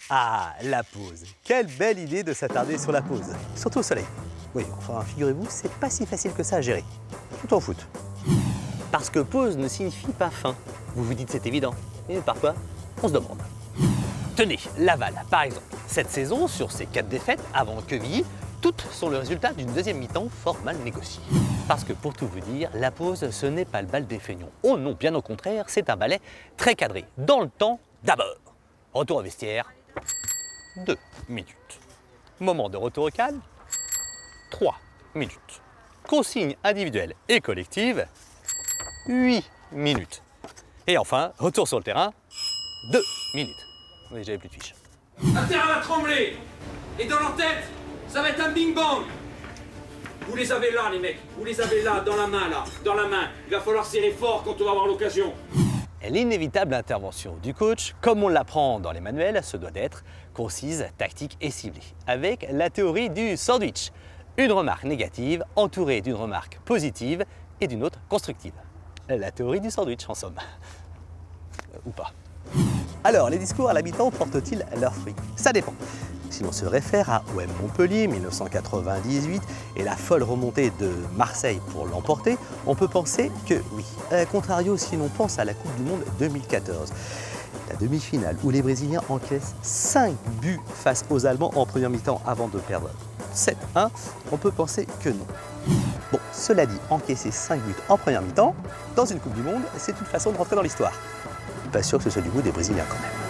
Ah, la pause. Quelle belle idée de s'attarder sur la pause, surtout au soleil. Oui, enfin, figurez-vous, c'est pas si facile que ça à gérer, surtout en foot. Parce que pause ne signifie pas fin. Vous vous dites c'est évident. Et parfois, on se demande. Tenez, Laval, par exemple. Cette saison, sur ses 4 défaites avant Quevilly, toutes sont le résultat d'une deuxième mi-temps fort mal négociée. Parce que pour tout vous dire, la pause, ce n'est pas le bal des feignants. Oh non, bien au contraire, c'est un ballet très cadré. Dans le temps, d'abord. Retour au vestiaire, 2 minutes. Moment de retour au calme, 3 minutes. Consigne individuelle et collective, 8 minutes. Et enfin, retour sur le terrain, 2 minutes. Oui, j'avais plus de fiches. La terre va trembler. Et dans leur tête, ça va être un bing-bang. Vous les avez là, les mecs. Vous les avez là, dans la main, là. Dans la main. Il va falloir serrer fort quand on va avoir l'occasion. L'inévitable intervention du coach, comme on l'apprend dans les manuels, se doit d'être concise, tactique et ciblée, avec la théorie du sandwich. Une remarque négative entourée d'une remarque positive et d'une autre constructive. La théorie du sandwich, en somme. Ou pas. Alors, les discours à la mi-temps portent-ils leurs fruits? Ça dépend. Si l'on se réfère à OM Montpellier 1998 et la folle remontée de Marseille pour l'emporter, on peut penser que oui. A contrario, si l'on pense à la Coupe du Monde 2014, la demi-finale où les Brésiliens encaissent 5 buts face aux Allemands en première mi-temps avant de perdre 7-1, on peut penser que non. Bon, cela dit, encaisser 5 buts en première mi-temps, dans une Coupe du Monde, c'est une façon de rentrer dans l'histoire. Pas sûr que ce soit du goût des Brésiliens quand même.